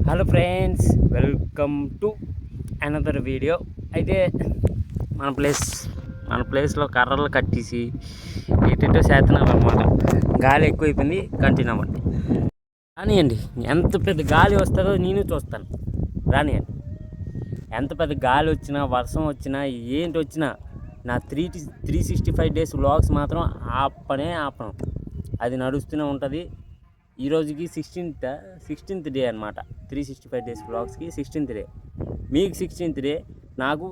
Hello friends, welcome to another video. అయితే మన ప్లేస్లో కర్రలు కట్టేసి ఏటేటో చేస్తున్నాం అన్నమాట. గాలి ఎక్కువైపోయింది, కంటిన్యూ అవ్వండి. రానియండి, ఎంత పెద్ద గాలి వస్తుందో నేను చూస్తాను. రానియండి, ఎంత పెద్ద గాలి వచ్చినా, వర్షం వచ్చినా, ఏంటి వచ్చినా నా 365 డేస్ వ్లాగ్స్ మాత్రం ఆపను. అది నడుస్తూనే ఉంటుంది. ఈరోజుకి 16th డే అనమాట. 365 డేస్ వ్లాగ్స్కి 16th డే. మీకు 16th డే, నాకు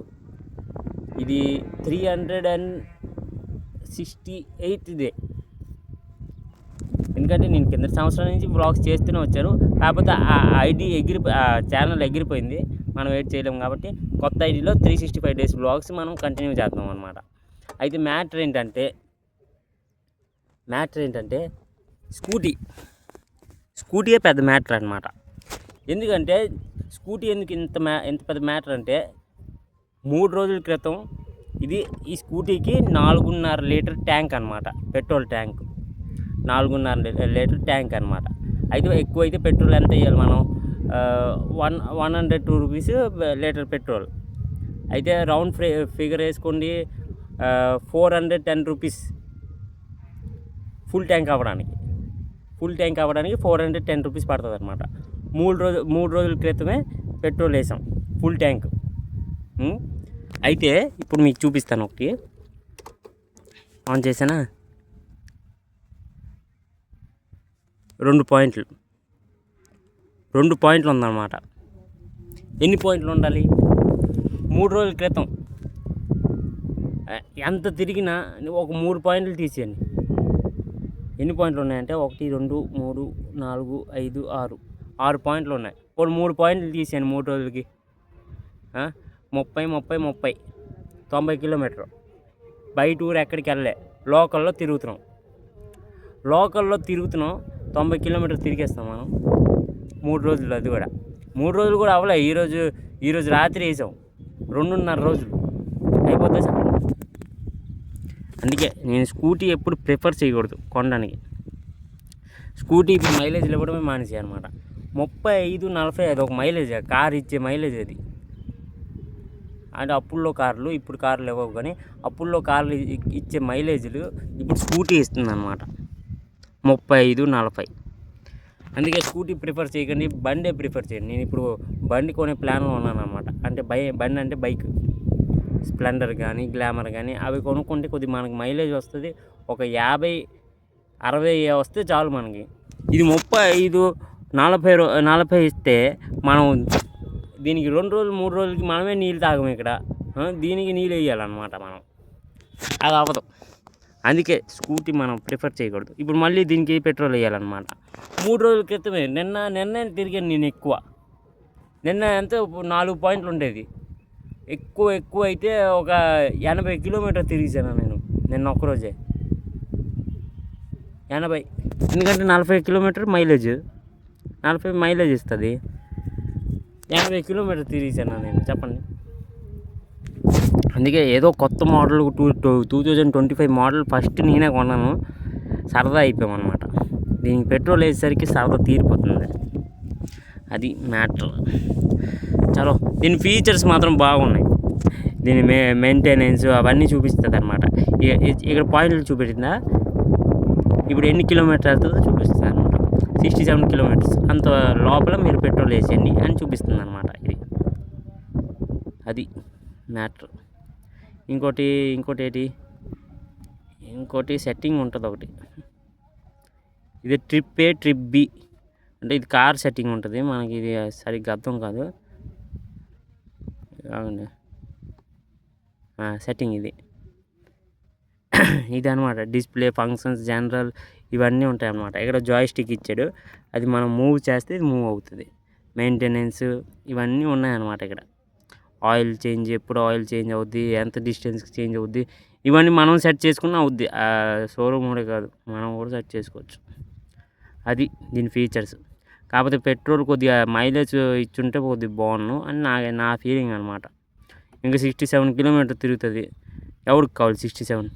ఇది 368th డే. ఎందుకంటే నేను కింద సంవత్సరం నుంచి వ్లాగ్స్ చేస్తూనే వచ్చాను. కాకపోతే ఆ ఐడి ఛానల్ ఎగిరిపోయింది. మనం వెయిట్ చేయలేము కాబట్టి కొత్త ఐడిలో 365 డేస్ వ్లాగ్స్ మనం కంటిన్యూ చేద్దాం అనమాట. అయితే మ్యాటర్ ఏంటంటే స్కూటీయే పెద్ద మ్యాటర్ అనమాట. ఎందుకంటే స్కూటీ ఎందుకు ఎంత పెద్ద మ్యాటర్ అంటే, 3 రోజుల క్రితం ఈ స్కూటీకి 4.5 లీటర్ ట్యాంక్ అనమాట. పెట్రోల్ ట్యాంక్ 4.5 లీటర్ ట్యాంక్ అనమాట. అయితే ఎక్కువైతే పెట్రోల్ ఎంత వేయాలి మనం? 102 రూపీస్ లీటర్ పెట్రోల్. అయితే రౌండ్ ఫిగర్ వేసుకోండి, 410 రూపీస్ ఫుల్ ట్యాంక్ అవ్వడానికి 410 రూపీస్ పడుతుంది అనమాట. 3 రోజుల క్రితమే పెట్రోల్ వేసాం, ఫుల్ ట్యాంక్. అయితే ఇప్పుడు మీకు చూపిస్తాను. ఒకటి ఆన్ చేసానా, 2 పాయింట్లు ఉందన్నమాట. ఎన్ని పాయింట్లు ఉండాలి? 3 రోజుల క్రితం ఎంత తిరిగినా ఒక 3 పాయింట్లు తీసేయండి. ఎన్ని పాయింట్లు ఉన్నాయంటే 1 2 3 4 5 6 పాయింట్లు ఉన్నాయి. ఇప్పుడు 3 పాయింట్లు తీసాను 3 రోజులకి. 30 90 కిలోమీటర్. బయట ఊరు ఎక్కడికి వెళ్ళలే, లోకల్లో తిరుగుతున్నాం. 90 కిలోమీటర్లు తిరిగేస్తాం మనం 3 రోజులు. అది కూడా 3 రోజులు కూడా అవ్వలే. ఈరోజు రాత్రి వేసాం, 2.5 రోజులు అయిపోతే చెప్పండి. అందుకే నేను స్కూటీ ఎప్పుడు ప్రిఫర్ చేయకూడదు కొనడానికి. స్కూటీ ఇప్పుడు మైలేజ్లు ఇవ్వడమే మానేసాయి అనమాట. 35-40 ఒక మైలేజ్, కార్ ఇచ్చే మైలేజ్ అది. అంటే అప్పుల్లో కార్లు, ఇప్పుడు కార్లు ఇవ్వవు, కానీ అప్పుల్లో కార్లు ఇచ్చే మైలేజ్లు ఇప్పుడు స్కూటీ ఇస్తుంది అనమాట, 35-40. అందుకే స్కూటీ ప్రిఫర్ చేయకండి, బండే ప్రిఫర్ చేయండి. నేను ఇప్పుడు బండి కొనే ప్లాన్లో ఉన్నాను అనమాట. అంటే బండి అంటే బైక్, స్ప్లెండర్ కానీ గ్లామర్ కానీ అవి కొనుక్కుంటే కొద్దిగా మనకి మైలేజ్ వస్తుంది. ఒక 50-60 వస్తే చాలు మనకి. ఇది 35-40 ఇస్తే మనం దీనికి 2 రోజులు 3 రోజులకి మనమే నీళ్ళు తాగము ఇక్కడ. దీనికి నీళ్ళు వేయాలన్నమాట మనం. అది అవ్వదు. అందుకే స్కూటీ మనం ప్రిఫర్ చేయకూడదు. ఇప్పుడు మళ్ళీ దీనికి పెట్రోల్ వేయాలన్నమాట. 3 రోజుల క్రితమే నిన్న తిరిగాను నేను ఎక్కువ. నిన్న ఎంత 4 పాయింట్లు ఉండేది. ఎక్కువ అయితే ఒక 80 కిలోమీటర్ తిరిగాను నేను నిన్న ఒక్కరోజే. 80, ఎందుకంటే 40 కిలోమీటర్ మైలేజ్, 40 మైలేజ్ ఇస్తుంది. 80 కిలోమీటర్ తిరిగాను నేను, చెప్పండి. అందుకే ఏదో కొత్త మోడల్ 2025 మోడల్ ఫస్ట్ నేనే కొన్నాను. సరదా అయిపోయామన్నమాట. దీనికి పెట్రోల్ వేసేసరికి సరదా తీరిపోతుంది. అది మ్యాటర్. చలో, దీని ఫీచర్స్ మాత్రం బాగున్నాయి. దీని మెయింటెనెన్స్ అవన్నీ చూపిస్తుంది అనమాట. ఇక్కడ పాయింట్లు చూపెట్టిందా, ఇప్పుడు ఎన్ని కిలోమీటర్ వెళ్తుందో చూపిస్తుంది అనమాట. 67 కిలోమీటర్స్ అంత లోపల మీరు పెట్రోల్ వేసేయండి అని చూపిస్తుంది అనమాట. అది మ్యాటర్. ఇంకోటి సెట్టింగ్ ఉంటుంది ఒకటి. ఇది ట్రిప్ బి అంటే ఇది కార్ సెట్టింగ్ ఉంటుంది. మనకి ఇది సరిగ్గా అర్థం కాదు. సెట్టింగ్ ఇది అనమాట. డిస్ప్లే, ఫంక్షన్స్, జనరల్ ఇవన్నీ ఉంటాయి అన్నమాట. ఇక్కడ జాయ్స్టిక్ ఇచ్చాడు, అది మనం మూవ్ చేస్తే ఇది మూవ్ అవుతుంది. మెయింటెనెన్స్ ఇవన్నీ ఉన్నాయన్నమాట. ఇక్కడ ఎప్పుడు ఆయిల్ చేంజ్ అవుద్ది, ఎంత డిస్టెన్స్కి చేంజ్ అవుద్ది, ఇవన్నీ మనం సెట్ చేసుకున్న అవుద్ది. షోరూమ్ కూడా కాదు, మనం కూడా సెట్ చేసుకోవచ్చు. అది దీని ఫీచర్స్. కాకపోతే పెట్రోల్ కొద్దిగా మైలేజ్ ఇచ్చుంటే కొద్దిగా బాగున్నాను అని నా ఫీలింగ్ అనమాట. ఇంకా 67 కిలోమీటర్ తిరుగుతుంది. ఎవరికి కావాలి 67?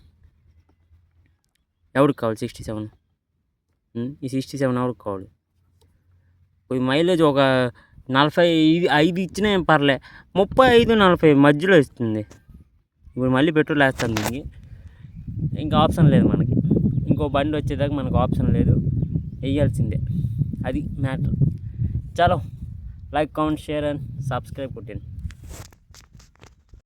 ఈ 67 ఎవరికి కావాలి? మైలేజ్ ఒక 45 ఇచ్చినా ఏం పర్లే, 35, 40 మధ్యలో ఇస్తుంది. ఇప్పుడు మళ్ళీ పెట్రోల్ వేస్తాను దీనికి, ఇంకా ఆప్షన్ లేదు మనకి. ఇంకో బండి వచ్చేదాకా మనకు ఆప్షన్ లేదు, వేయాల్సిందే. అది మ్యాటర్. చలో, like, comment, share and subscribe కొట్టండి.